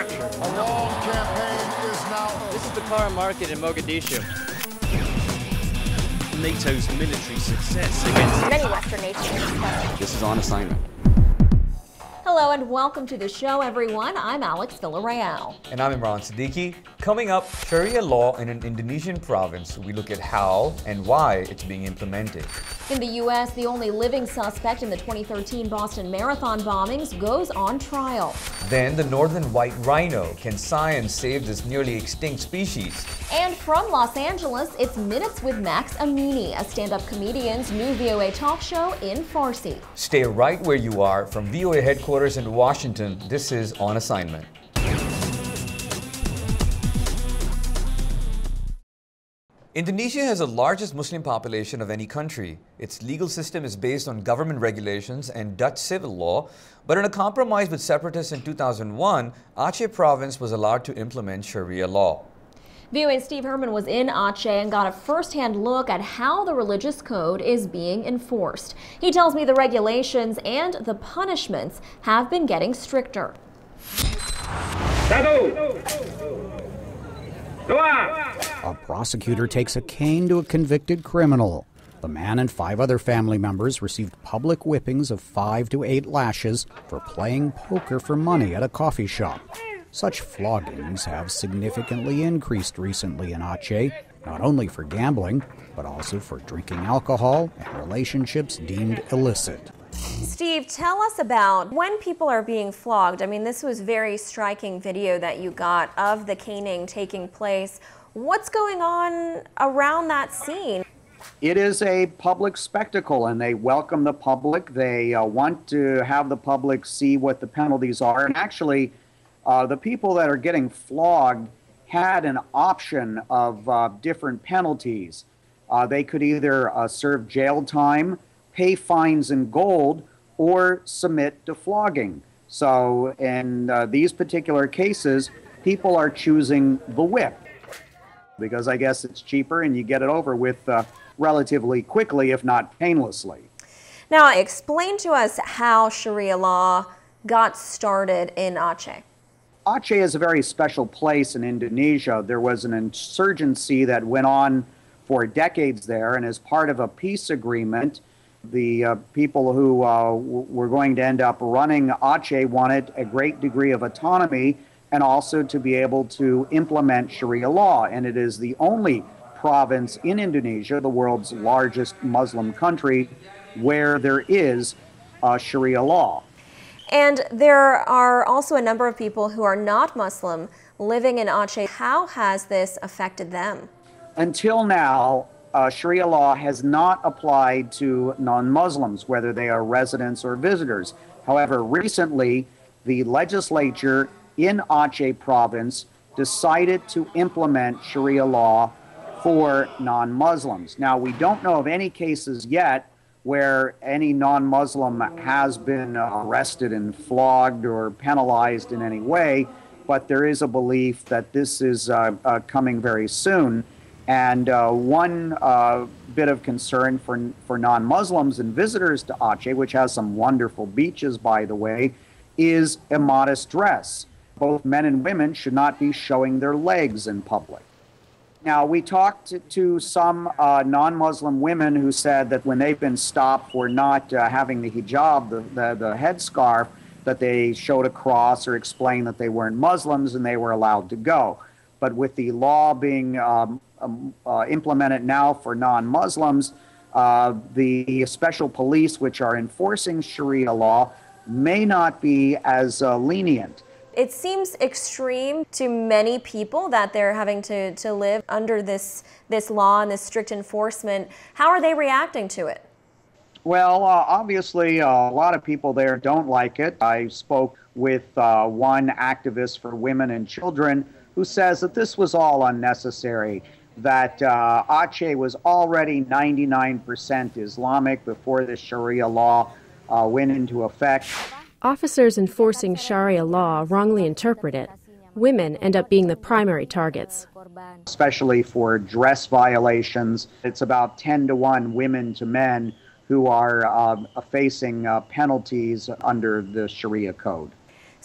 A long campaign is now. This is the car market in Mogadishu. NATO's military success against many Western nations. This is On Assignment. Hello and welcome to the show, everyone. I'm Alex Villarreal. And I'm Imran Siddiqui. Coming up, Sharia law in an Indonesian province. We look at how and why it's being implemented. In the U.S., the only living suspect in the 2013 Boston Marathon bombings goes on trial. Then the northern white rhino. Can science save this nearly extinct species? And from Los Angeles, it's Minutes with Max Amini, a stand-up comedian's new VOA talk show in Farsi. Stay right where you are. From VOA headquarters in Washington, this is On Assignment. Indonesia has the largest Muslim population of any country. Its legal system is based on government regulations and Dutch civil law, but in a compromise with separatists in 2001, Aceh province was allowed to implement Sharia law. VOA's Steve Herman was in Aceh and got a first-hand look at how the religious code is being enforced. He tells me the regulations and the punishments have been getting stricter. A prosecutor takes a cane to a convicted criminal. The man and 5 other family members received public whippings of 5 to 8 lashes for playing poker for money at a coffee shop. Such floggings have significantly increased recently in Aceh, not only for gambling, but also for drinking alcohol and relationships deemed illicit. Steve, tell us about when people are being flogged. I mean, this was very striking video that you got of the caning taking place. What's going on around that scene? It is a public spectacle, and they welcome the public. They want to have the public see what the penalties are. And actually, the people that are getting flogged had an option of different penalties. They could either serve jail time, pay fines in gold, or submit to flogging. So in these particular cases, people are choosing the whip because I guess it's cheaper and you get it over with relatively quickly, if not painlessly. Now, explain to us how Sharia law got started in Aceh. Aceh is a very special place in Indonesia. There was an insurgency that went on for decades there, and as part of a peace agreement, the people who were going to end up running Aceh wanted a great degree of autonomy and also to be able to implement Sharia law. And it is the only province in Indonesia, the world's largest Muslim country, where there is Sharia law. And there are also a number of people who are not Muslim living in Aceh. How has this affected them? Until now, Sharia law has not applied to non-Muslims, whether they are residents or visitors. However, recently, the legislature in Aceh province decided to implement Sharia law for non-Muslims. Now, we don't know of any cases yet where any non-Muslim has been arrested and flogged or penalized in any way, but there is a belief that this is coming very soon. And one bit of concern for non-Muslims and visitors to Aceh, which has some wonderful beaches, by the way, is immodest dress. Both men and women should not be showing their legs in public. Now, we talked to some non-Muslim women who said that when they've been stopped for not having the hijab, the headscarf, that they showed a cross or explained that they weren't Muslims and they were allowed to go. But with the law being implemented now for non-Muslims, the special police, which are enforcing Sharia law, may not be as lenient. It seems extreme to many people that they're having to live under this law and this strict enforcement. How are they reacting to it? Well, obviously, a lot of people there don't like it. I spoke with one activist for women and children who says that this was all unnecessary, that Aceh was already 99% Islamic before the Sharia law went into effect. Officers enforcing Sharia law wrongly interpret it. Women end up being the primary targets. Especially for dress violations, it's about 10-to-1 women to men who are facing penalties under the Sharia code.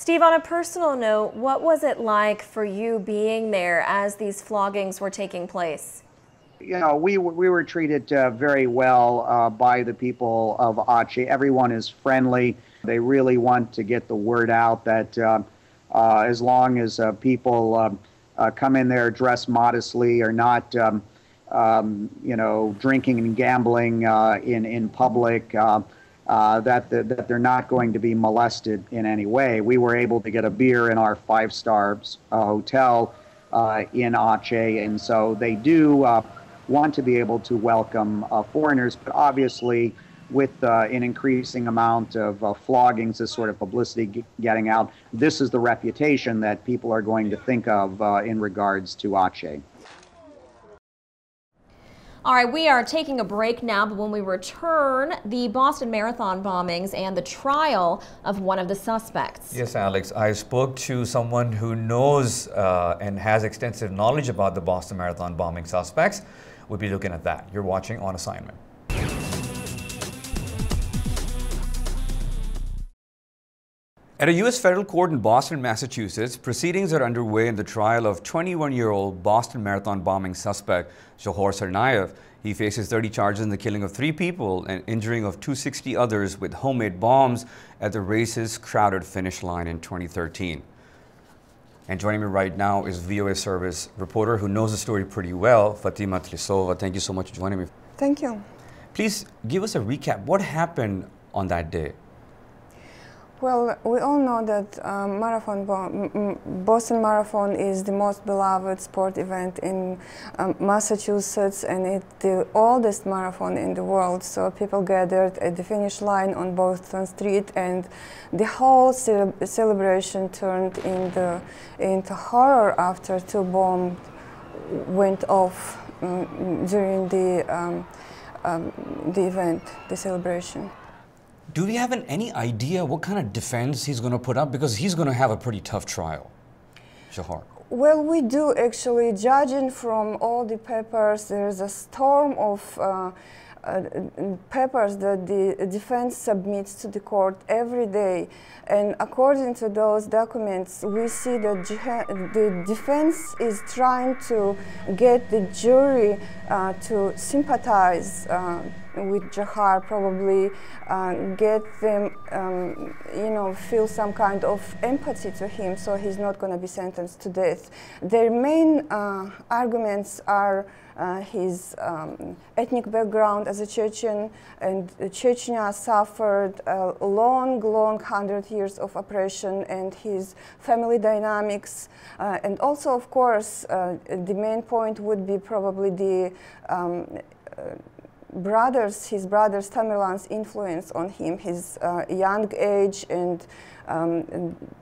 Steve, on a personal note, what was it like for you being there as these floggings were taking place? You know, we were treated very well by the people of Aceh. Everyone is friendly. They really want to get the word out that as long as people come in there dressed modestly, or not, you know, drinking and gambling in public, that they're not going to be molested in any way. We were able to get a beer in our 5-star hotel in Aceh, and so they do want to be able to welcome foreigners, but obviously with an increasing amount of floggings, this sort of publicity getting out, this is the reputation that people are going to think of in regards to Aceh. All right, we are taking a break now, but when we return, the Boston Marathon bombings and the trial of one of the suspects. Yes, Alex, I spoke to someone who knows and has extensive knowledge about the Boston Marathon bombing suspects. We'll be looking at that. You're watching On Assignment. At a U.S. federal court in Boston, Massachusetts, proceedings are underway in the trial of 21-year-old Boston Marathon bombing suspect Dzhokhar Tsarnaev. He faces 30 charges in the killing of 3 people and injuring of 260 others with homemade bombs at the race's crowded finish line in 2013. And joining me right now is VOA service reporter who knows the story pretty well, Fatima Tlisova. Thank you so much for joining me. Thank you. Please give us a recap. What happened on that day? Well, we all know that Boston Marathon is the most beloved sport event in Massachusetts, and it's the oldest marathon in the world. So people gathered at the finish line on Boston Street, and the whole celebration turned into horror after 2 bombs went off during the event, the celebration. Do we have any idea what kind of defense he's going to put up? Because he's going to have a pretty tough trial, Dzhokhar. Well, we do actually. Judging from all the papers, there's a storm of papers that the defense submits to the court every day. And according to those documents, we see that the defense is trying to get the jury to sympathize with Dzhokhar, probably get them, you know, feel some kind of empathy to him, so he's not going to be sentenced to death. Their main arguments are his ethnic background as a Chechen, and Chechnya suffered a long 100 years of oppression, and his family dynamics, and also, of course, the main point would be probably the his brothers Tamerlan's influence on him, his young age, and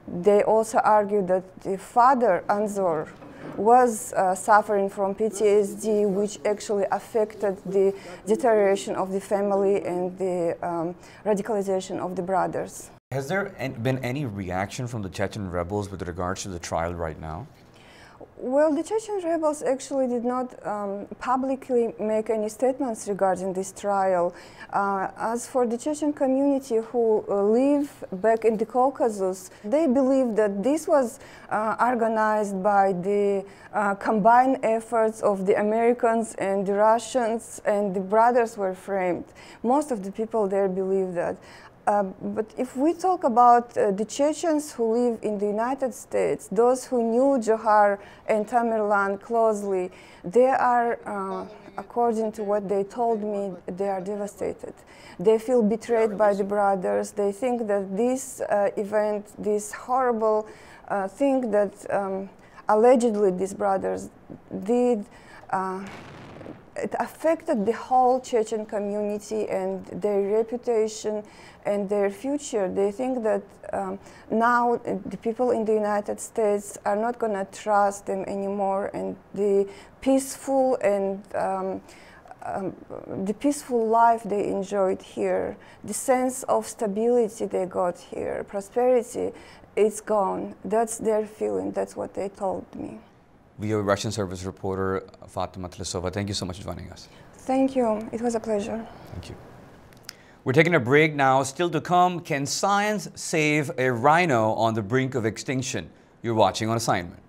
they also argue that the father, Anzor, was suffering from PTSD, which actually affected the deterioration of the family and the radicalization of the brothers. Has there been any reaction from the Chechen rebels with regards to the trial right now? Well, the Chechen rebels actually did not publicly make any statements regarding this trial. As for the Chechen community who live back in the Caucasus, they believe that this was organized by the combined efforts of the Americans and the Russians, and the brothers were framed. Most of the people there believe that. But if we talk about the Chechens who live in the United States, those who knew Dzhokhar and Tamerlan closely, they are, according to what they told me, they are devastated. They feel betrayed by the brothers. They think that this event, this horrible thing that allegedly these brothers did, it affected the whole Chechen community and their reputation and their future. They think that now the people in the United States are not going to trust them anymore, and the peaceful and the peaceful life they enjoyed here, the sense of stability they got here, prosperity, it's gone. That's their feeling. That's what they told me. VOA Russian service reporter Fatima Tlisova, thank you so much for joining us. Thank you. It was a pleasure. Thank you. We're taking a break now. Still to come, can science save a rhino on the brink of extinction? You're watching On Assignment.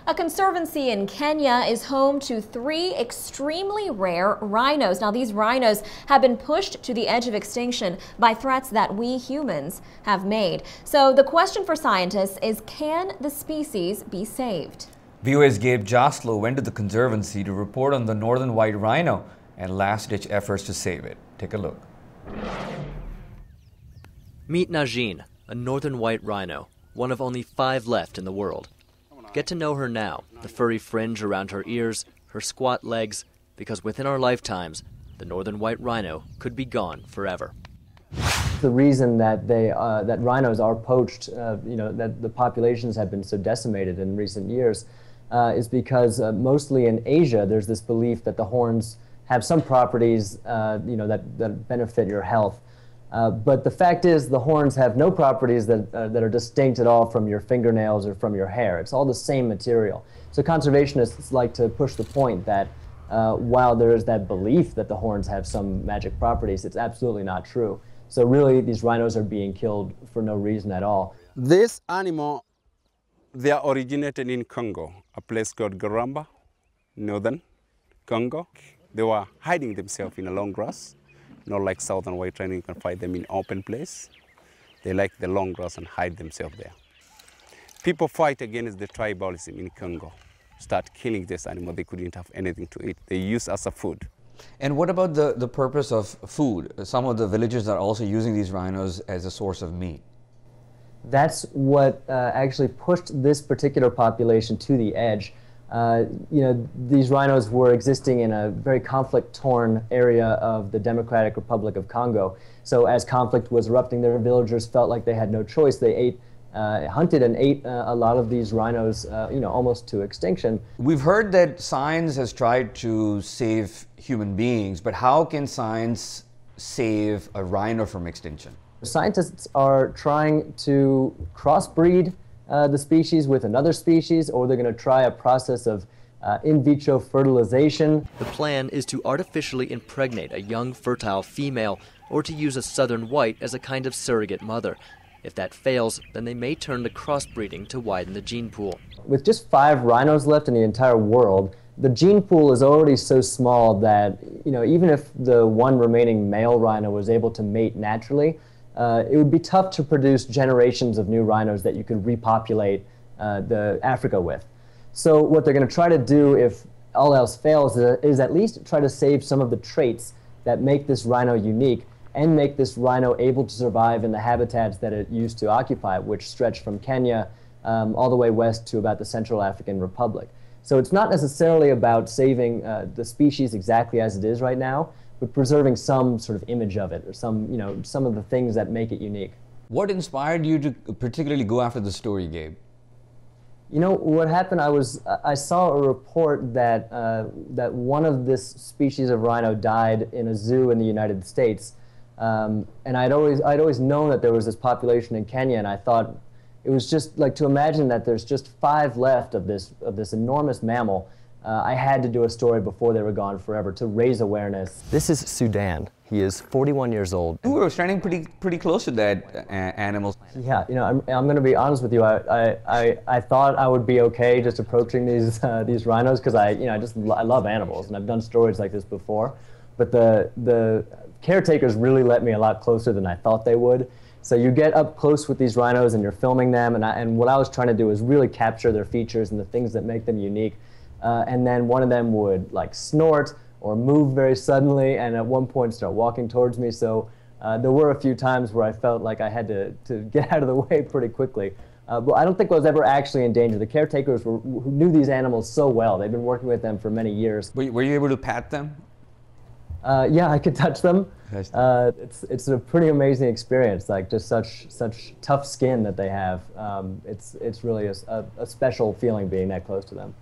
A conservancy in Kenya is home to 3 extremely rare rhinos. Now, these rhinos have been pushed to the edge of extinction by threats that we humans have made. So the question for scientists is, can the species be saved? VOA's Gabe Joslow went to the conservancy to report on the northern white rhino and last-ditch efforts to save it. Take a look. Meet Najin, a northern white rhino, one of only 5 left in the world. Get to know her now, the furry fringe around her ears, her squat legs, because within our lifetimes, the northern white rhino could be gone forever. The reason that that rhinos are poached, that the populations have been so decimated in recent years, is because mostly in Asia, there's this belief that the horns have some properties, that benefit your health. But the fact is, the horns have no properties that are distinct at all from your fingernails or from your hair. It's all the same material. So conservationists like to push the point that while there is that belief that the horns have some magic properties, it's absolutely not true. So really, these rhinos are being killed for no reason at all. This animal, they are originated in Congo, a place called Garamba, northern Congo. They were hiding themselves in a long grass. Not like southern white rhino, you can find them in open place. They like the long grass and hide themselves there. People fight against the tribalism in Congo. Start killing this animal, they couldn't have anything to eat. They use as a food. And what about the purpose of food? Some of the villagers are also using these rhinos as a source of meat. That's what actually pushed this particular population to the edge. These rhinos were existing in a very conflict-torn area of the Democratic Republic of Congo. So as conflict was erupting, their villagers felt like they had no choice. They hunted and ate a lot of these rhinos, almost to extinction. We've heard that science has tried to save human beings, but how can science save a rhino from extinction? Scientists are trying to crossbreed the species with another species, or they're going to try a process of in vitro fertilization. The plan is to artificially impregnate a young, fertile female, or to use a southern white as a kind of surrogate mother. If that fails, then they may turn to crossbreeding to widen the gene pool. With just 5 rhinos left in the entire world, the gene pool is already so small that, even if the one remaining male rhino was able to mate naturally, it would be tough to produce generations of new rhinos that you could repopulate Africa with. So what they're going to try to do, if all else fails, is at least try to save some of the traits that make this rhino unique and make this rhino able to survive in the habitats that it used to occupy, which stretch from Kenya all the way west to about the Central African Republic. So it's not necessarily about saving the species exactly as it is right now, but preserving some sort of image of it, or some of the things that make it unique. What inspired you to particularly go after the story, Gabe? What happened, I saw a report that that one of this species of rhino died in a zoo in the United States. And I'd always known that there was this population in Kenya, and I thought it was just like, to imagine that there's just 5 left of this enormous mammal. I had to do a story before they were gone forever to raise awareness. This is Sudan. He is 41 years old. We were standing pretty close to that animal. Yeah, I'm going to be honest with you. I thought I would be okay just approaching these rhinos because I love animals, and I've done stories like this before. But the caretakers really let me a lot closer than I thought they would. So you get up close with these rhinos and you're filming them, and what I was trying to do is really capture their features and the things that make them unique. And then one of them would snort or move very suddenly, and at one point start walking towards me. So there were a few times where I felt like I had to get out of the way pretty quickly. But I don't think I was ever actually in danger. The caretakers who knew these animals so well. They've been working with them for many years. Were you able to pat them? Yeah, I could touch them. It's a pretty amazing experience. Just such tough skin that they have. It's really a special feeling being that close to them.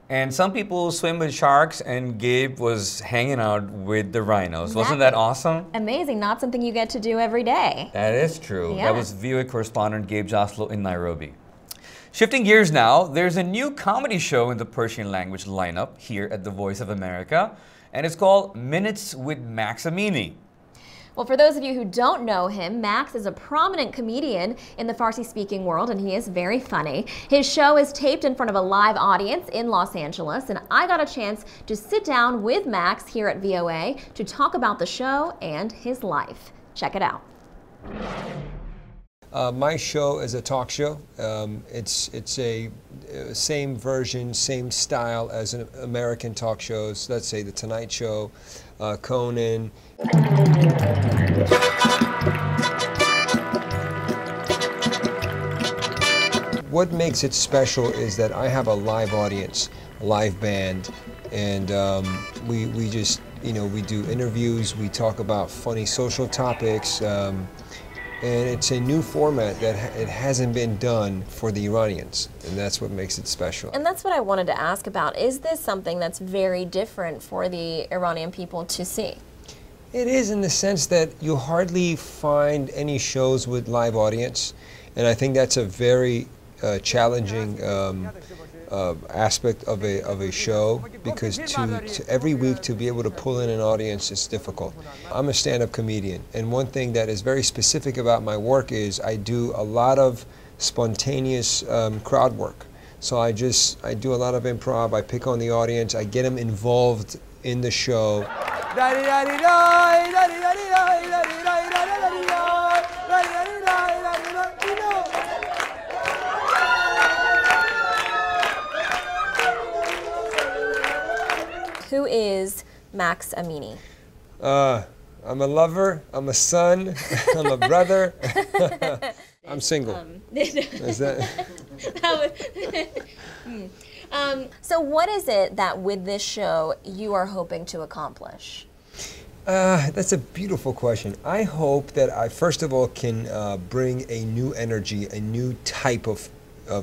And some people swim with sharks, and Gabe was hanging out with the rhinos. Wasn't that awesome? Amazing. Not something you get to do every day. That is true. Yeah. That was VOA correspondent Gabe Joslo in Nairobi. Shifting gears now, there's a new comedy show in the Persian language lineup here at the Voice of America, and it's called Minutes with Max Amini. Well, for those of you who don't know him, Max is a prominent comedian in the Farsi-speaking world, and he is very funny. His show is taped in front of a live audience in Los Angeles, and I got a chance to sit down with Max here at VOA to talk about the show and his life. Check it out. My show is a talk show. It's a same version, same style as an American talk shows. Let's say The Tonight Show, Conan. What makes it special is that I have a live audience, a live band, and we just, we do interviews, we talk about funny social topics, and it's a new format that it hasn't been done for the Iranians, and that's what makes it special. And that's what I wanted to ask about. Is this something that's very different for the Iranian people to see? It is, in the sense that you hardly find any shows with live audience, and I think that's a very challenging aspect of a show, because to every week to be able to pull in an audience is difficult. I'm a stand-up comedian, and one thing that is very specific about my work is I do a lot of spontaneous crowd work. So I do a lot of improv, I pick on the audience, I get them involved in the show. Who is Max Amini? I'm a lover, I'm a son, I'm a brother. I'm single. Is that? So what is it that with this show you are hoping to accomplish? That's a beautiful question. I hope that I, first of all, can bring a new energy, a new type of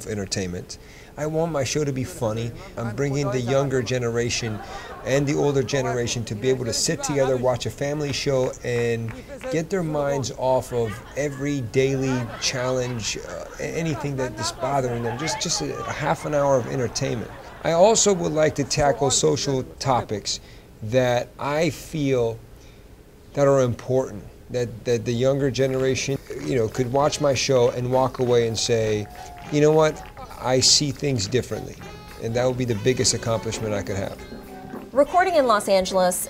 entertainment. I want my show to be funny. I'm bringing the younger generation and the older generation to be able to sit together, watch a family show, and get their minds off of every daily challenge, anything that is bothering them, just a half an hour of entertainment. I also would like to tackle social topics that I feel that are important, that the younger generation, could watch my show and walk away and say, you know what, I see things differently. And that would be the biggest accomplishment I could have. Recording in Los Angeles,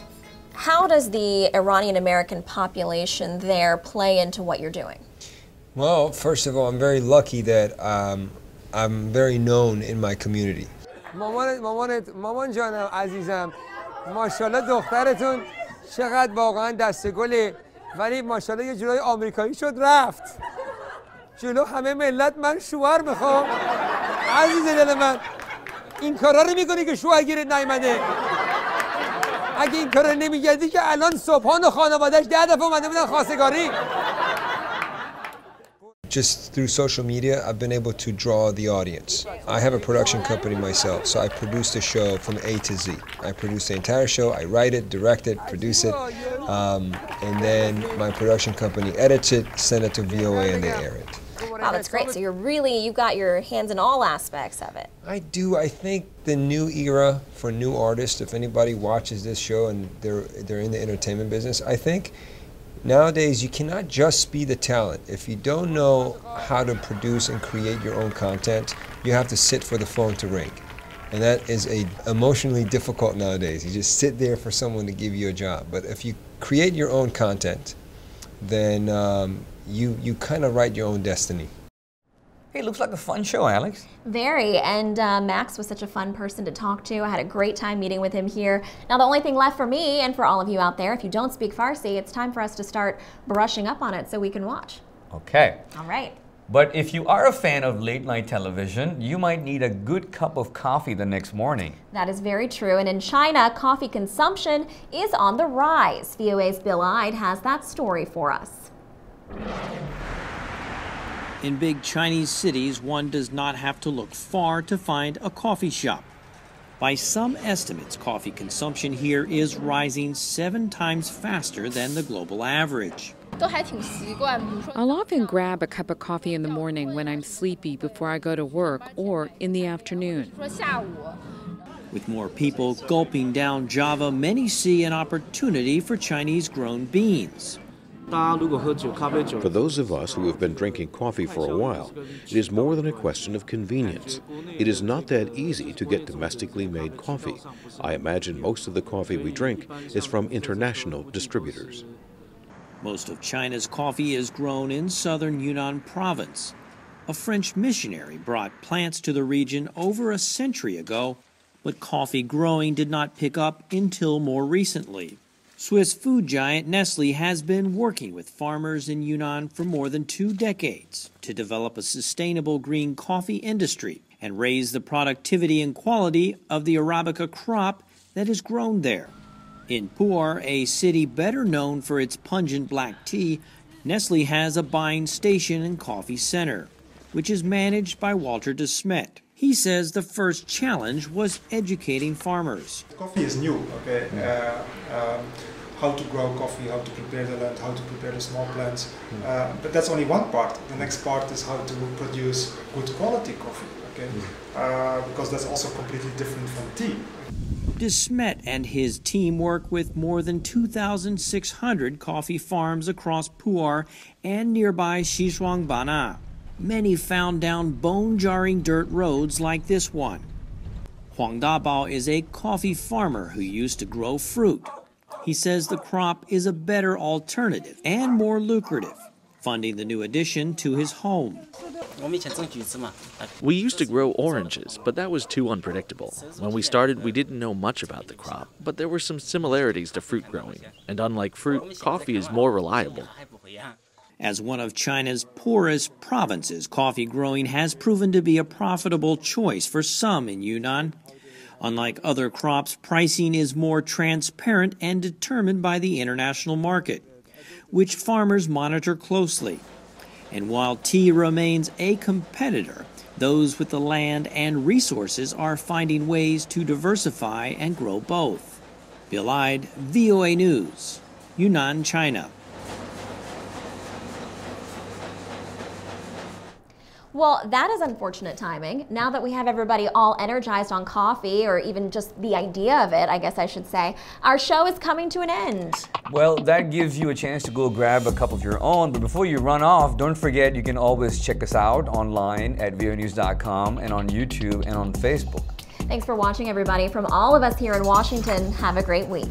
how does the Iranian American population there play into what you're doing? Well, first of all, I'm very lucky that I'm very known in my community. مامان جانم عزیزم ماشاءالله دخترتون چقدر واقعا دسته گله ولی ماشاءالله یه جورای آمریکایی شد رفت جلو همه ملت من شوهر میخوام عزیز دل من این کارا رو میکنی که شوهرگیرت نیومده اگه این کارا نمیگردی که الان صبحان و خانواده‌اش 10 دفعه اومده بودن خواستگاری. Just through social media, I've been able to draw the audience. I have a production company myself, so I produce the show from A to Z. I produce the entire show, I write it, direct it, produce it, and then my production company edits it, send it to VOA, and they air it. Wow, that's great. So you've got your hands in all aspects of it. I do. I think the new era for new artists, if anybody watches this show and they're in the entertainment business, I think nowadays you cannot just be the talent. If you don't know how to produce and create your own content, you have to sit for the phone to ring. And that is emotionally difficult nowadays. You just sit there for someone to give you a job. But if you create your own content, then you kind of write your own destiny. Hey, looks like a fun show, Alex. Very, and Max was such a fun person to talk to. I had a great time meeting with him here. Now the only thing left for me and for all of you out there, if you don't speak Farsi, it's time for us to start brushing up on it so we can watch. Okay. All right. But if you are a fan of late night television, you might need a good cup of coffee the next morning. That is very true, and in China, coffee consumption is on the rise. VOA's Bill Ide has that story for us. In big Chinese cities, one does not have to look far to find a coffee shop. By some estimates, coffee consumption here is rising 7 times faster than the global average. I'll often grab a cup of coffee in the morning when I'm sleepy before I go to work or in the afternoon. With more people gulping down Java, many see an opportunity for Chinese-grown beans. For those of us who have been drinking coffee for a while, it is more than a question of convenience. It is not that easy to get domestically made coffee. I imagine most of the coffee we drink is from international distributors. Most of China's coffee is grown in southern Yunnan province. A French missionary brought plants to the region over a century ago, but coffee growing did not pick up until more recently. Swiss food giant Nestle has been working with farmers in Yunnan for more than 2 decades to develop a sustainable green coffee industry and raise the productivity and quality of the Arabica crop that is grown there. In Pu'er, a city better known for its pungent black tea, Nestle has a buying station and coffee center, which is managed by Walter de Smet. He says the first challenge was educating farmers. Coffee is new, okay? How to grow coffee, how to prepare the land, how to prepare the small plants. But that's only one part. The next part is how to produce good quality coffee, okay? Because that's also completely different from tea. De Smet and his team work with more than 2,600 coffee farms across Pu'er and nearby Xishuangbanna. Many found down bone-jarring dirt roads like this one. Huang Dabao is a coffee farmer who used to grow fruit. He says the crop is a better alternative and more lucrative, funding the new addition to his home. We used to grow oranges, but that was too unpredictable. When we started, we didn't know much about the crop, but there were some similarities to fruit growing. And unlike fruit, coffee is more reliable. As one of China's poorest provinces, coffee growing has proven to be a profitable choice for some in Yunnan. Unlike other crops, pricing is more transparent and determined by the international market, which farmers monitor closely. And while tea remains a competitor, those with the land and resources are finding ways to diversify and grow both. Bill Ide, VOA News, Yunnan, China. Well, that is unfortunate timing. Now that we have everybody all energized on coffee, or even just the idea of it, I guess I should say, our show is coming to an end. Well, that gives you a chance to go grab a cup of your own, but before you run off, don't forget you can always check us out online at voanews.com and on YouTube and on Facebook. Thanks for watching, everybody. From all of us here in Washington, have a great week.